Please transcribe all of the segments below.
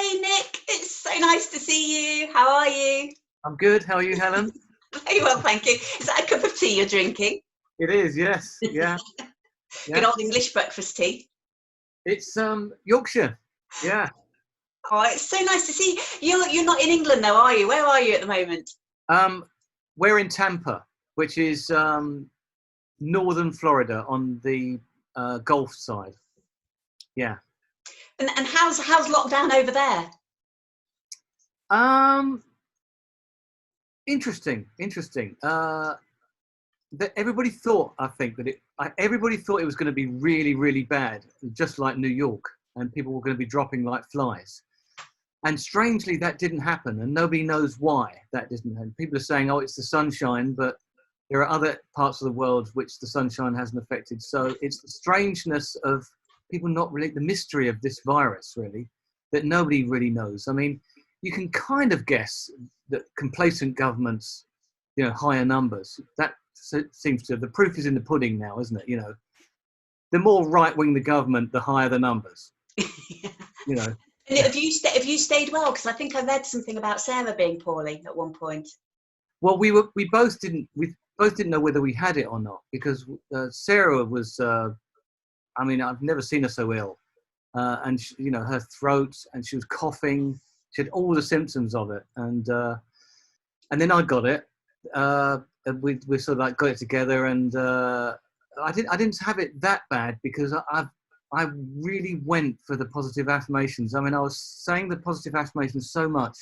Hey Nick, it's so nice to see you. How are you? I'm good. How are you, Helen? Very well, thank you. Is that a cup of tea you're drinking? It is, yes. Yeah, Good yeah. old English breakfast tea. It's Yorkshire. Yeah. Oh, it's so nice to see you. You're not in England though, are you? Where are you at the moment? Um, we're in Tampa, which is northern Florida on the Gulf side. Yeah. And how's lockdown over there? Um, interesting. That everybody thought, I think, everybody thought it was going to be really, really bad, just like New York, and people were going to be dropping like flies. And strangely, that didn't happen, and nobody knows why that didn't happen. People are saying, "Oh, it's the sunshine," but there are other parts of the world which the sunshine hasn't affected. So it's the strangeness of people not really, the mystery of this virus, really, that nobody really knows. I mean, you can kind of guess that complacent governments, higher numbers. That seems to, the proof is in the pudding now, isn't it? The more right-wing the government, the higher the numbers. Yeah. You know. And have you stayed well? Because I think I read something about Sarah being poorly at one point. Well, we both didn't know whether we had it or not, because Sarah was. I mean, I've never seen her so ill, and her throat, and she was coughing. She had all the symptoms of it, and then I got it. And we sort of like got it together, and I didn't have it that bad because I really went for the positive affirmations. I mean, I was saying the positive affirmations so much,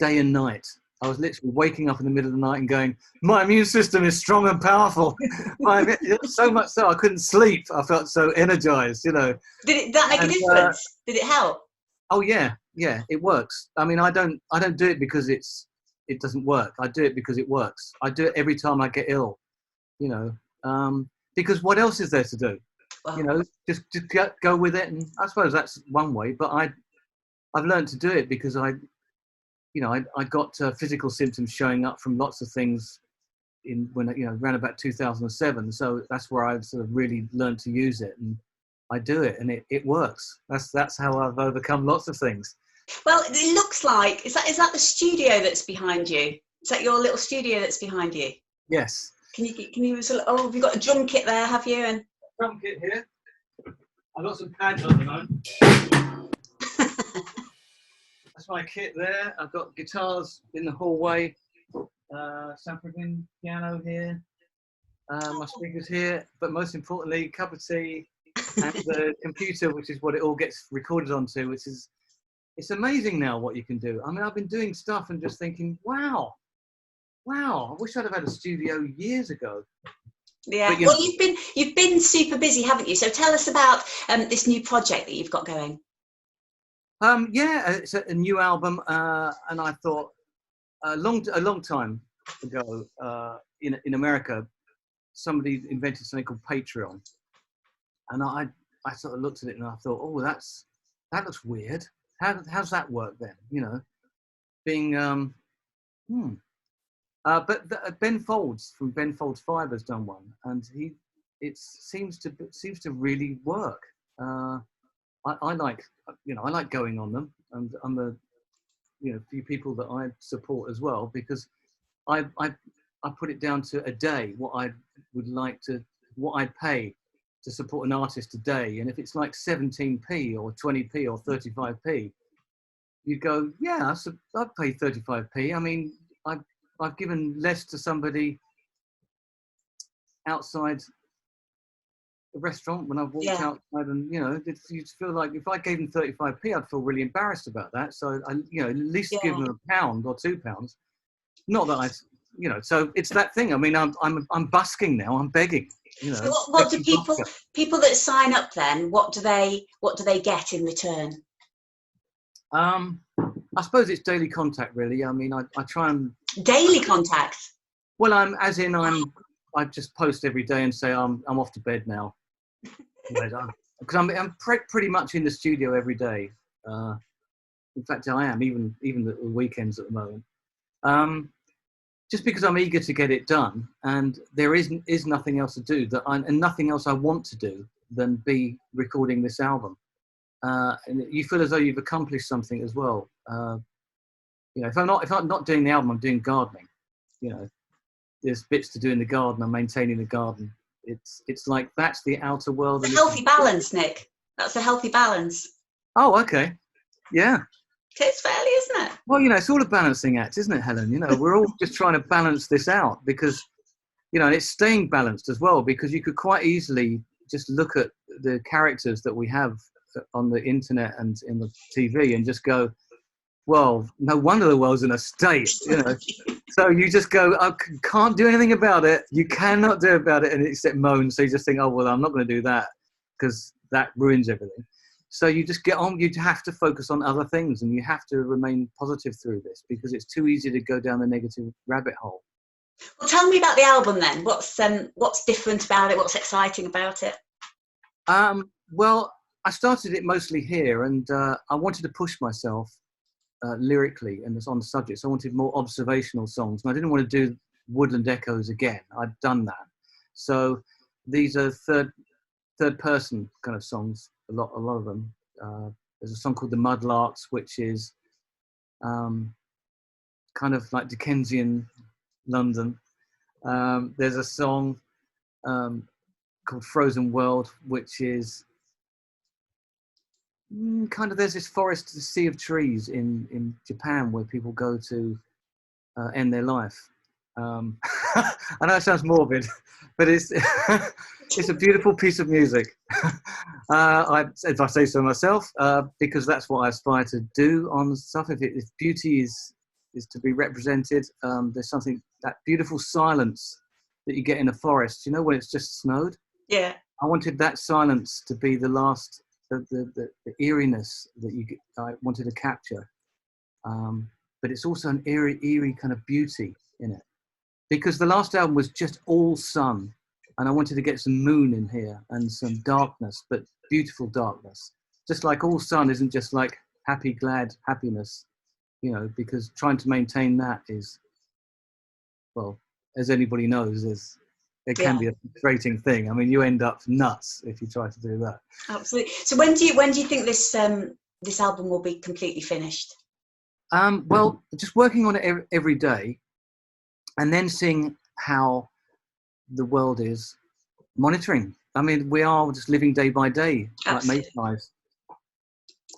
day and night. I was literally waking up in the middle of the night and going, "My immune system is strong and powerful." So much so I couldn't sleep. I felt so energized, Did that make a difference? Did it help? Oh yeah, it works. I mean, I don't do it because it doesn't work. I do it because it works. I do it every time I get ill, because what else is there to do? Wow. Just go with it. And I suppose that's one way, but I've learned to do it because I got physical symptoms showing up from lots of things around about 2007. So that's where I've sort of really learned to use it, and I do it, and it works. That's how I've overcome lots of things. Well, it looks like, is that the studio that's behind you? Is that your little studio that's behind you? Yes. Can you have you got a drum kit there, have you? And Drum kit here. I've got some pads on the moment. That's my kit there. I've got guitars in the hallway, sampling piano here, my speakers here, but most importantly, cup of tea and the computer, which is what it all gets recorded onto, which is, it's amazing now what you can do. I mean, I've been doing stuff and just thinking, wow, I wish I'd have had a studio years ago. Yeah, well, you've been super busy, haven't you? So tell us about this new project that you've got going. Yeah, it's a new album, and I thought a long time ago in America, somebody invented something called Patreon, and I sort of looked at it and I thought, oh, that looks weird. How's that work then? Being but Ben Folds from Ben Folds 5 has done one, and it seems to really work. I like going on them, and I'm a few people that I support as well, because I put it down to a day what I'd pay to support an artist today, and if it's like 17p or 20p or 35p, you go, yeah, I'd pay 35p. I mean, I've given less to somebody outside a restaurant when I've walked outside, and you feel like if I gave them 35p, I'd feel really embarrassed about that. So I at least give them £1 or £2. Not that so it's that thing. I mean, I'm busking now. I'm begging. So what do people that sign up then? What do they get in return? I suppose it's daily contact, really. I mean, I try and daily contact. Well, I just post every day and say I'm off to bed now, because I'm pretty much in the studio every day. In fact, I am even the weekends at the moment. Just because I'm eager to get it done, and there is nothing else to do and nothing else I want to do than be recording this album. and you feel as though you've accomplished something as well. You know, if I'm not doing the album, I'm doing gardening. You know, there's bits to do in the garden. I'm maintaining the garden. It's like that's the outer world. It's a healthy balance, Nick. That's a healthy balance. Oh, okay, yeah. It's fairly, isn't it? Well, you know, it's all a balancing act, isn't it, Helen? You know, we're all just trying to balance this out because, you know, and it's staying balanced as well, because you could quite easily just look at the characters that we have on the internet and in the TV and just go, well, no wonder the world's in a state, you know. So you just go, I can't do anything about it. You cannot do about it, and except moan. So you just think, oh, well, I'm not going to do that because that ruins everything. So you just get on. You have to focus on other things, and you have to remain positive through this because it's too easy to go down the negative rabbit hole. Well, tell me about the album then. What's different about it? What's exciting about it? Well, I started it mostly here, and I wanted to push myself lyrically and on the subject. So I wanted more observational songs, and I didn't want to do Woodland Echoes again. I'd done that. So these are third person kind of songs. A lot of them. There's a song called The Mudlarks, which is kind of like Dickensian London. There's a song called Frozen World, which is kind of, there's this forest, the sea of trees in Japan where people go to end their life. I know it sounds morbid, but it's it's a beautiful piece of music. If I say so myself, because that's what I aspire to do on stuff. If beauty is to be represented, there's something, that beautiful silence that you get in a forest. You know, when it's just snowed. Yeah. I wanted that silence to be the last, the eeriness that I wanted to capture. But it's also an eerie kind of beauty in it. Because the last album was just all sun, and I wanted to get some moon in here and some darkness, but beautiful darkness. Just like all sun isn't just like happy, glad happiness, you know, because trying to maintain that is, well, as anybody knows, it can be a frustrating thing. I mean, you end up nuts if you try to do that. Absolutely. So when do you think this album will be completely finished? Well, just working on it every day, and then seeing how the world is monitoring. I mean, we are just living day by day, like mayflies,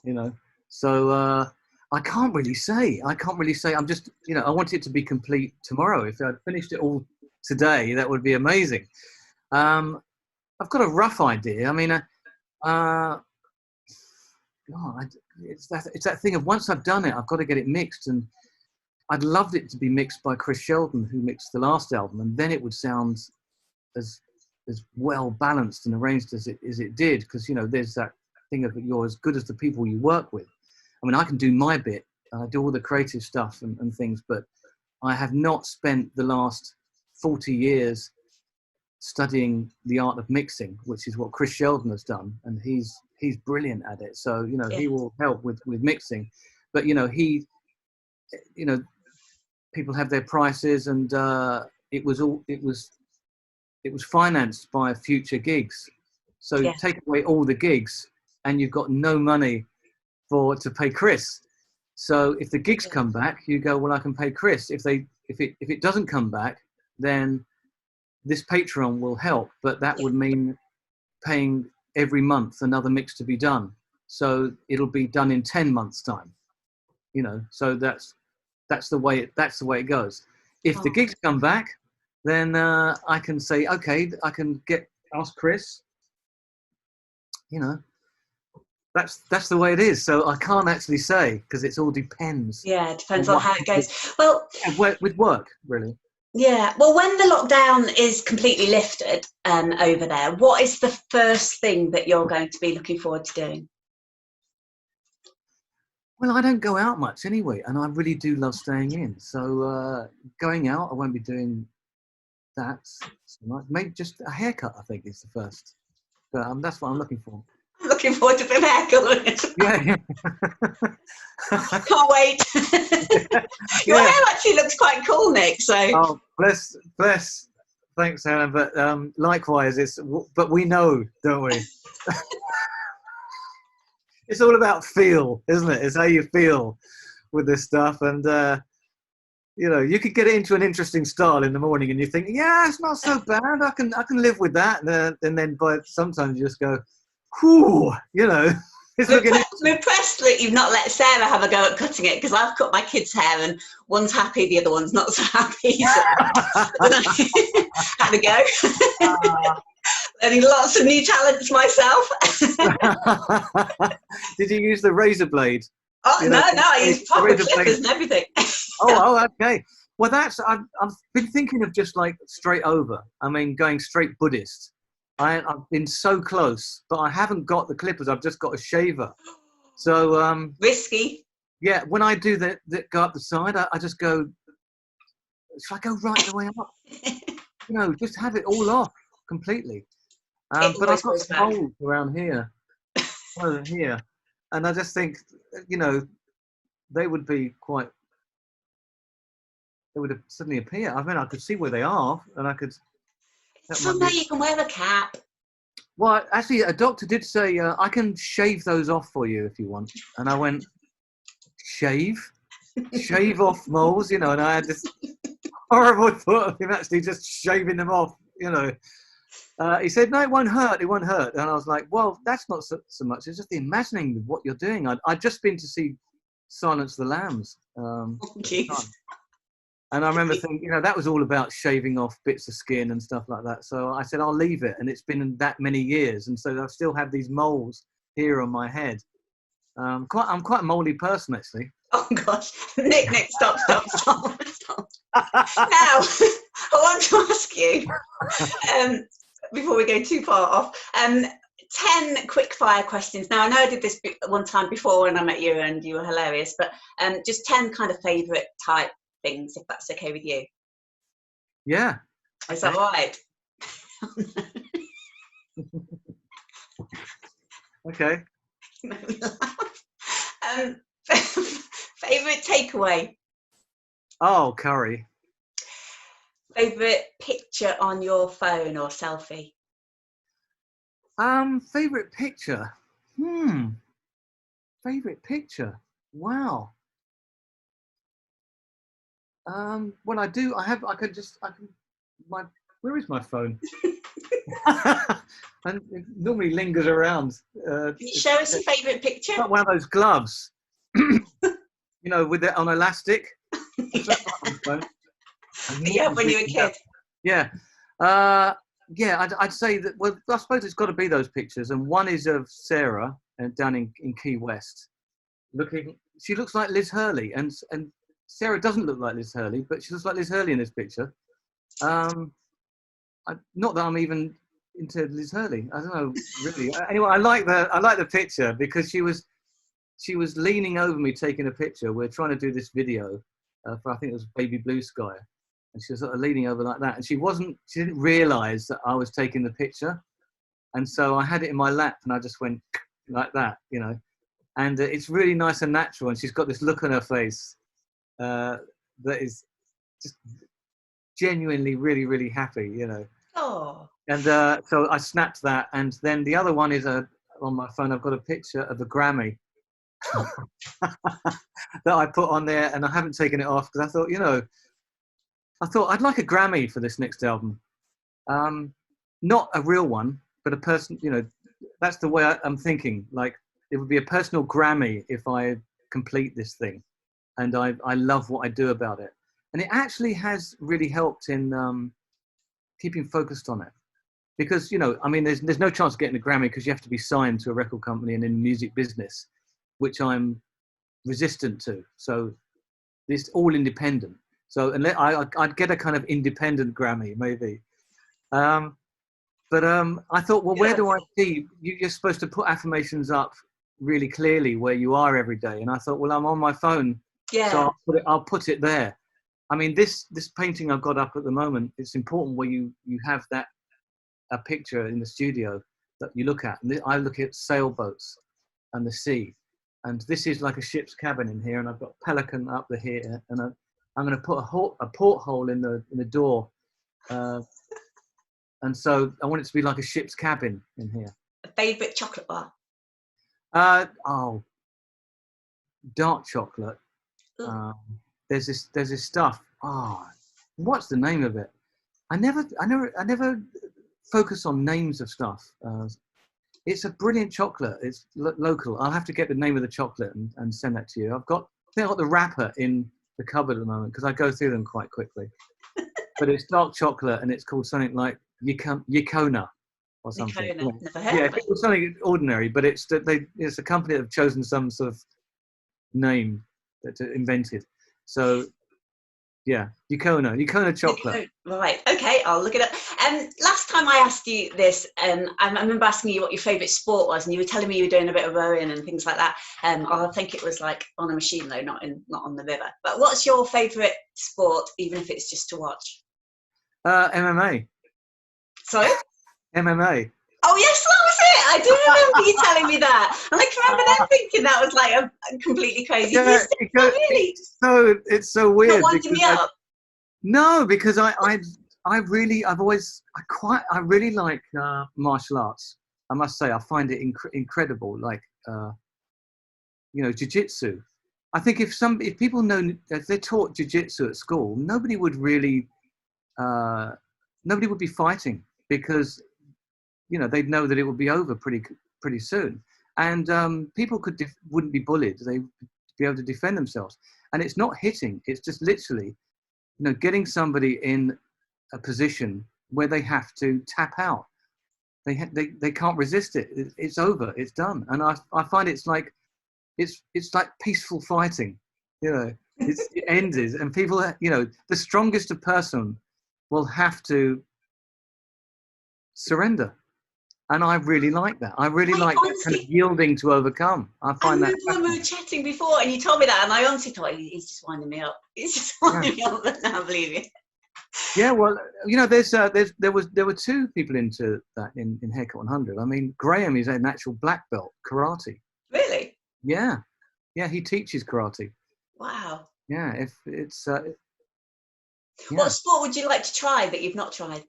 you know. So I can't really say. I'm just, you know, I want it to be complete tomorrow. If I'd finished it all today, that would be amazing. I've got a rough idea. I mean, it's that thing of once I've done it, I've got to get it mixed, and I'd loved it to be mixed by Chris Sheldon, who mixed the last album, and then it would sound as well balanced and arranged as it did. Because, you know, there's that thing of you're as good as the people you work with. I mean, I can do my bit, I do all the creative stuff and things, but I have not spent the last 40 years studying the art of mixing, which is what Chris Sheldon has done, and he's brilliant at it. So, you know, he will help with mixing, but, you know, people have their prices, and it was financed by future gigs. So take away all the gigs, and you've got no money to pay Chris. So if the gigs come back, you go, well, I can pay Chris. If it doesn't come back, then this Patreon will help, but that would mean paying every month another mix to be done. So it'll be done in 10 months' time. You know, so that's the way it goes. If the gigs come back, then I can say, okay, I can ask Chris. You know, that's the way it is. So I can't actually say, because it all depends. Yeah, it depends on how it goes. Well, with work, really. Yeah. Well, when the lockdown is completely lifted over there, what is the first thing that you're going to be looking forward to doing? Well, I don't go out much anyway, and I really do love staying in. So going out, I won't be doing that so much. Maybe just a haircut, I think, is the first. But that's what I'm looking for. I'm looking forward to the haircut. Yeah. Can't wait. Your hair actually looks quite cool, Nick. So. Oh, bless. Thanks, Helen. But likewise, but we know, don't we? it's all about feel, isn't it? It's how you feel with this stuff. And, you know, you could get it into an interesting style in the morning and you think, yeah, it's not so bad. I can live with that. And then by sometimes you just go, whew, you know, it's looking I'm impressed that you've not let Sarah have a go at cutting it, because I've cut my kids' hair and one's happy, the other one's not so happy. So have a go. Learning lots of new talents myself. Did you use the razor blade? Oh, You know, no, I use proper clippers blade. and everything. Oh, okay. Well, I've been thinking of just like straight over. I mean, going straight Buddhist. I've been so close, but I haven't got the clippers. I've just got a shaver. So risky. Yeah, when I do that go up the side, I just go. Should I go right the way up? You know, just have it all off completely. But I've got some holes around here, here, and I just think, you know, they would be quite. They would suddenly appear. I mean, I could see where they are, and I could. Someday you can wear a cap. Well, actually, a doctor did say, I can shave those off for you if you want. And I went, shave off moles, you know, and I had this horrible thought of him actually just shaving them off, you know. He said, no, it won't hurt. And I was like, well, that's not so much. It's just the imagining what you're doing. I'd just been to see Silence of the Lambs. And I remember thinking, you know, that was all about shaving off bits of skin and stuff like that. So I said, I'll leave it. And it's been that many years. And so I still have these moles here on my head. I'm quite a moldy person, actually. Oh, gosh. Nick, stop. Now, I want to ask you, before we go too far off, 10 quickfire questions. Now, I know I did this one time before when I met you and you were hilarious, but just 10 kind of favourite type things, if that's okay with you. Yeah. Is that all right? Okay. Favourite takeaway? Oh, curry. Favourite picture on your phone or selfie? Favourite picture? Favourite picture? Wow. Well, where is my phone? And it normally lingers around. Can you show us your favourite picture? Not one of those gloves, you know, with it on elastic. Yeah, when you were a kid. Yeah. I'd say that, well, I suppose it's got to be those pictures. And one is of Sarah down in Key West. She looks like Liz Hurley. And Sarah doesn't look like Liz Hurley, but she looks like Liz Hurley in this picture. Not that I'm even into Liz Hurley. I don't know, really. Anyway, I like the picture because she was leaning over me taking a picture. We're trying to do this video for, I think it was Baby Blue Sky, and she was sort of leaning over like that. And she didn't realise that I was taking the picture, and so I had it in my lap, and I just went like that, you know. And it's really nice and natural, and she's got this look on her face that is just genuinely really, really happy, you know. Oh. And so I snapped that, and then the other one is on my phone. I've got a picture of a Grammy that I put on there, and I haven't taken it off because I thought, you know, I'd like a Grammy for this next album. Not a real one, but a person, you know, that's the way I'm thinking. Like, it would be a personal Grammy if I complete this thing, and I love what I do about it. And it actually has really helped in keeping focused on it. Because, you know, I mean, there's no chance of getting a Grammy because you have to be signed to a record company and in the music business, which I'm resistant to. So it's all independent. So unless I'd get a kind of independent Grammy, maybe. I thought, well, where do I see? You're supposed to put affirmations up really clearly where you are every day. And I thought, well, I'm on my phone, so I'll put it there. I mean, this painting I've got up at the moment, it's important where you have a picture in the studio that you look at. And I look at sailboats and the sea. And this is like a ship's cabin in here. And I've got Pelican up here. And I'm going to put a porthole in the door. And so I want it to be like a ship's cabin in here. A favourite chocolate bar? Oh, dark chocolate. There's this stuff. What's the name of it? I never focus on names of stuff. It's a brilliant chocolate. It's local. I'll have to get the name of the chocolate and send that to you. I think I've got the wrapper in the cupboard at the moment because I go through them quite quickly. But it's dark chocolate and it's called something like Yacona or something. Nicona, never heard of it. It was something ordinary, but it's a company that have chosen some sort of name that invented. So yeah, Yacona chocolate. Right, okay, I'll look it up. Last time I asked you this, I remember asking you what your favourite sport was, and you were telling me you were doing a bit of rowing and things like that. I think it was like on a machine though, not on the river. But what's your favourite sport, even if it's just to watch? MMA. Sorry? MMA. Oh yes, that was it. I do remember you telling me that. And I can remember then thinking that was like a completely crazy. Yeah, Really? It's so weird. Not winding me up. No, because I really like martial arts. I must say, I find it incredible. Like jiu-jitsu. I think if people know, if they taught jiu-jitsu at school, nobody would be fighting because they'd know that it would be over pretty soon, and people wouldn't be bullied. They'd be able to defend themselves. And it's not hitting; it's just literally, getting somebody in a position where they have to tap out. They can't resist it. It's over. It's done. And I find it's like peaceful fighting. It ends, and people, the strongest of person will have to surrender. And I really like that. I really like that kind of yielding to overcome. I find that. When we were chatting before, and you told me that, and I honestly thought he's just winding me up. He's just winding me up. But now I believe you. Yeah, well, there were two people into that in Haircut 100. I mean, Graham is an actual black belt karate. Really? Yeah, he teaches karate. Wow. Yeah, if it's. What sport would you like to try that you've not tried?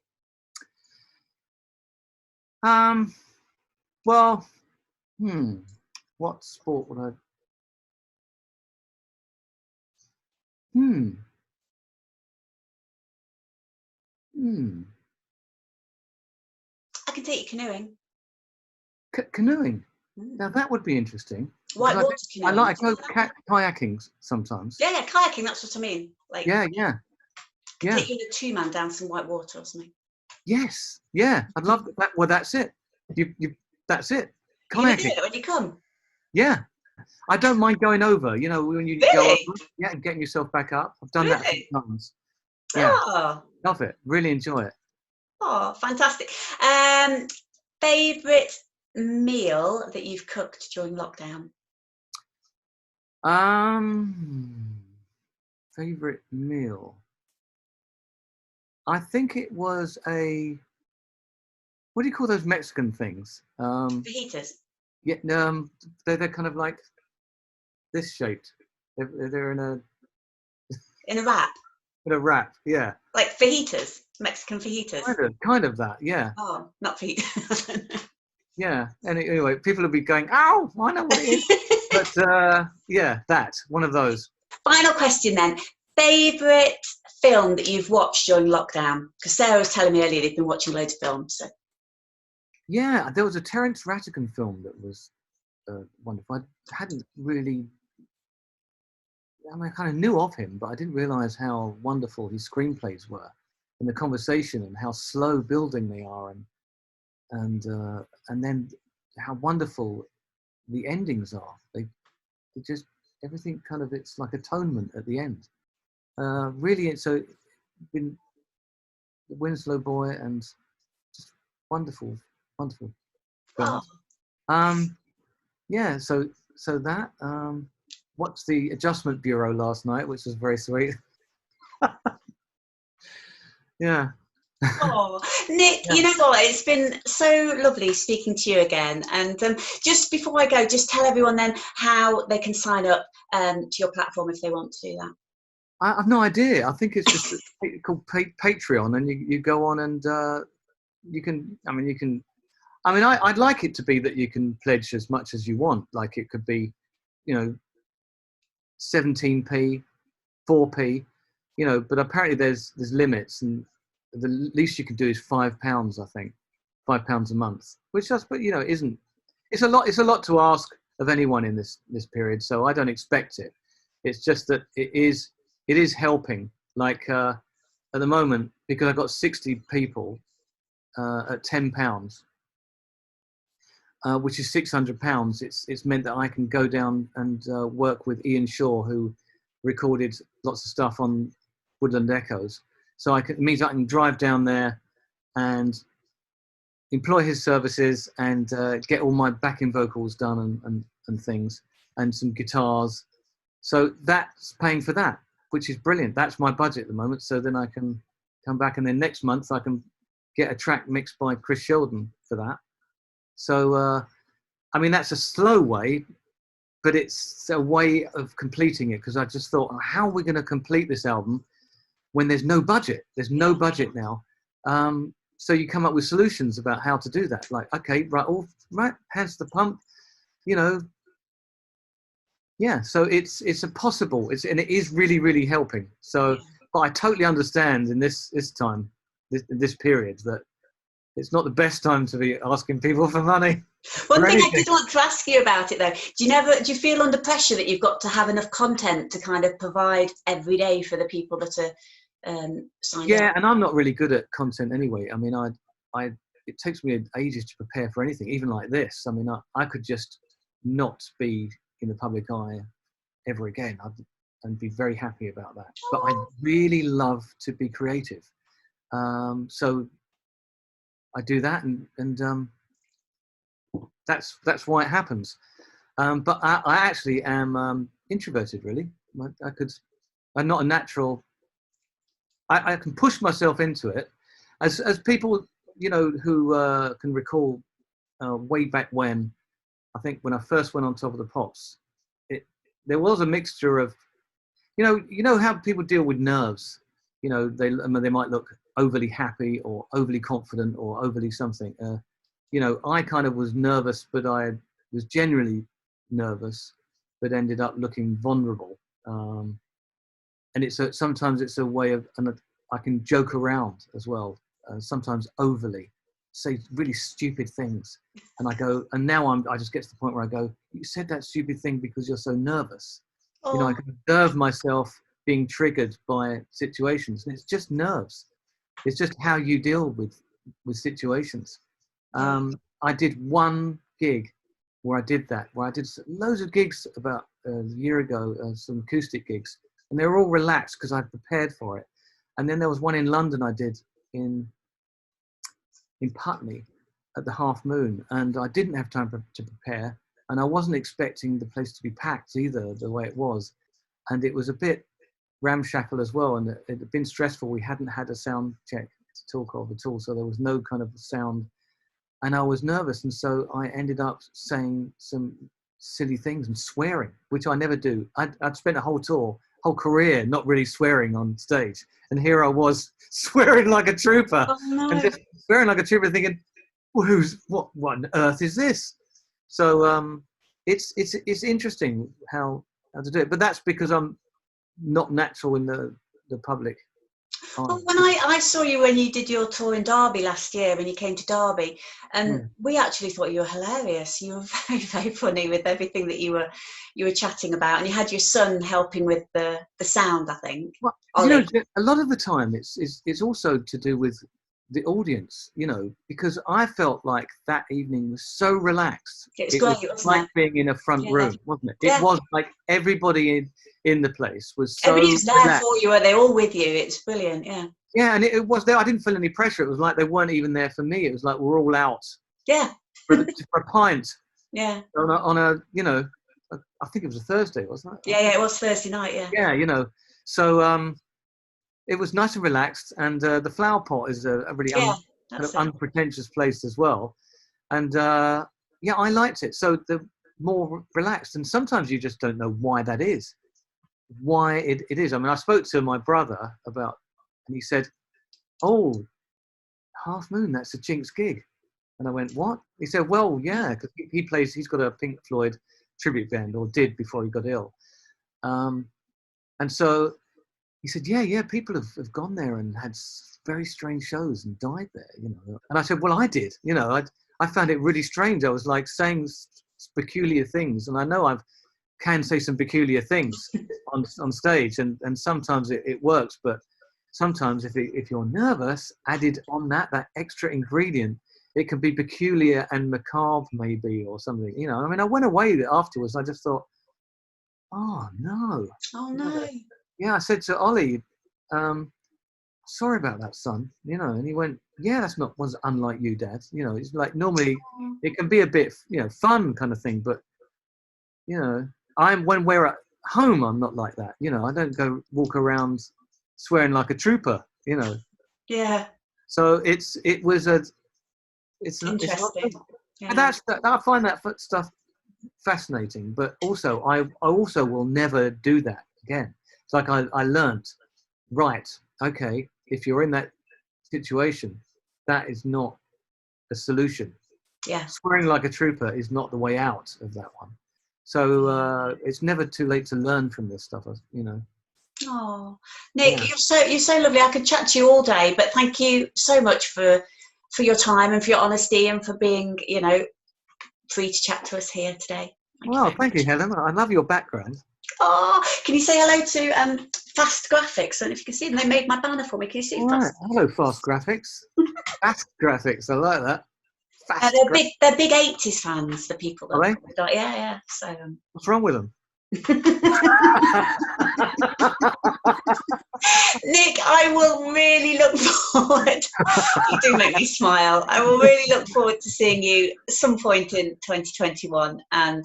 Well, what sport would I? I can take you canoeing. Canoeing. Now that would be interesting. Whitewater canoeing. I like kayaking sometimes. Yeah, kayaking. That's what I mean. Like. Yeah. Take you in a 2-man down some white water or something. Yes. Yeah. I'd love that. Well, that's it. That's it. Kayaking. You do it when you come. Yeah. I don't mind going over. When you really? go over, and getting yourself back up. I've done that a few times. Yeah. Love it. Really enjoy it. Oh, fantastic. Favourite meal that you've cooked during lockdown? Favourite meal. I think it was what do you call those Mexican things? Fajitas. Yeah, they're kind of like this shaped. They're in a wrap. In a wrap, yeah. Like fajitas, Mexican fajitas. Kind of that, yeah. Oh, not fajitas. Yeah, and anyway, people will be going, "Ow, I know what it is." But one of those. Final question then. Favourite film that you've watched during lockdown? Because Sarah was telling me earlier they've been watching loads of films. So. Yeah, there was a Terence Rattigan film that was wonderful. I hadn't really. I kind of knew of him, but I didn't realise how wonderful his screenplays were, and the conversation, and how slow building they are, and then how wonderful the endings are. They just everything kind of it's like atonement at the end. Really, so been the Winslow boy and just wonderful. Oh. Yeah. So that. Watched the Adjustment Bureau last night, which was very sweet. Yeah. Oh, Nick, you know what? It's been so lovely speaking to you again. And just before I go, just tell everyone then how they can sign up to your platform if they want to do that. I have no idea. I think it's just called Patreon, and you go on and you can. I mean, I'd like it to be that you can pledge as much as you want. Like it could be, 17p, 4p, but apparently there's limits, and the least you can do is £5, I think, £5 a month, which just, but isn't. It's a lot to ask of anyone in this period. So I don't expect it. It's just that it is helping. Like at the moment, because I've got 60 people at £10. Which is £600. It's meant that I can go down and work with Ian Shaw, who recorded lots of stuff on Woodland Echoes. So it means I can drive down there and employ his services and get all my backing vocals done and things, and some guitars. So that's paying for that, which is brilliant. That's my budget at the moment. So then I can come back, and then next month I can get a track mixed by Chris Sheldon for that. So, I mean, that's a slow way, but it's a way of completing it, because I just thought, how are we going to complete this album when there's no budget? There's no budget now. So you come up with solutions about how to do that. Like, okay, right, hands to the pump, Yeah, so it's a possible, and it is really, really helping. So, but I totally understand in this time, this period, that it's not the best time to be asking people for money. One thing I did want to ask you about it though, do you feel under pressure that you've got to have enough content to kind of provide every day for the people that are signed up? And I'm not really good at content anyway. I mean, it takes me ages to prepare for anything, even like this. I mean, I could just not be in the public eye ever again. I'd be very happy about that. But I really love to be creative. So I do that, and that's why it happens. But I actually am introverted, really. I'm not a natural. I can push myself into it, as people who can recall way back when. I think when I first went on Top of the Pops, there was a mixture of, how people deal with nerves. They might look overly happy or overly confident or overly something. I kind of was nervous, but I was genuinely nervous, but ended up looking vulnerable. And sometimes it's a way of, and I can joke around as well. Sometimes overly, say really stupid things, and I go, and now I just get to the point where I go, you said that stupid thing because you're so nervous. I can observe myself being triggered by situations, and it's just nerves. It's just how you deal with situations. I did one gig where I did that, where I did loads of gigs about a year ago, some acoustic gigs, and they were all relaxed because I'd prepared for it. And then there was one in London I did in Putney at the Half Moon, and I didn't have time to prepare, and I wasn't expecting the place to be packed either, the way it was, and it was a bit ramshackle as well, and it had been stressful. We hadn't had a sound check to talk of at all, so there was no kind of sound, and I was nervous, and so I ended up saying some silly things and swearing, which I never do. I'd spent a whole career not really swearing on stage, and here I was swearing like a trooper. Oh, no. And just swearing like a trooper, thinking, well, what on earth is this? So it's interesting how to do it, but that's because I'm not natural in the public. Well, when I saw you when you did your tour in Derby last year, when you came to Derby, and we actually thought you were hilarious. You were very, very funny with everything that you were chatting about, and you had your son helping with the sound, I think. Well, a lot of the time it's also to do with the audience, because I felt like that evening was so relaxed. It was great, wasn't like it? being in a front room, wasn't it? Yeah. It was like everybody in the place was so everybody was there relaxed. for you, they're all with you. It's brilliant, yeah. Yeah, and it was there. I didn't feel any pressure. It was like they weren't even there for me. It was like we're all out. Yeah. for a pint. Yeah. On a I think it was a Thursday, wasn't it? Yeah, it was Thursday night. Yeah. Yeah, so it was nice and relaxed, and the Flower Pot is a really kind of unpretentious place as well, and I liked it. So the more relaxed, and sometimes you just don't know why that is. Why it is. I mean, I spoke to my brother about, and he said, "Oh, Half Moon, that's a Chinks gig." And I went, what? He said, well, yeah, because he's got a Pink Floyd tribute band, or did before he got ill. And so he said, yeah, people have gone there and had very strange shows and died there, you know. And I said, well, I did, you know, I found it really strange. I was like saying peculiar things, and I know I can say some peculiar things on stage, and sometimes it works, but sometimes if you're nervous, added on that extra ingredient, it can be peculiar and macabre maybe, or something, you know. I mean, I went away afterwards, I just thought, oh no. Oh no. Yeah, I said to Ollie, sorry about that, son, you know. And he went, yeah, was unlike you, Dad. You know, it's like normally it can be a bit, you know, fun kind of thing, but you know, when we're at home, I'm not like that. You know, I don't go walk around swearing like a trooper, you know. Yeah. So it's interesting. And I find that stuff fascinating, but also I also will never do that again. It's like I learnt, right, okay, if you're in that situation, that is not a solution. Yeah. Swearing like a trooper is not the way out of that one. So it's never too late to learn from this stuff, you know. Oh, Nick, you're so lovely. I could chat to you all day, but thank you so much for your time and for your honesty and for being, you know, free to chat to us here today. Thank you, Helen. I love your background. Oh, can you say hello to Fast Graphics? I don't know if you can see them. They made my banner for me. Can you see them? Right. Hello, Fast Graphics. Fast Graphics. I like that. They're big 80s fans, the people. Are they? Yeah. So what's wrong with them? Nick, I will really look forward. You do make me smile. I will really look forward to seeing you at some point in 2021. And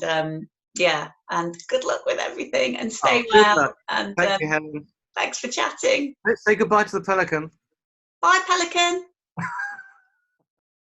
and good luck with everything. And stay well. And thank you, Helen. Thanks for chatting. Let's say goodbye to the pelican. Bye, pelican.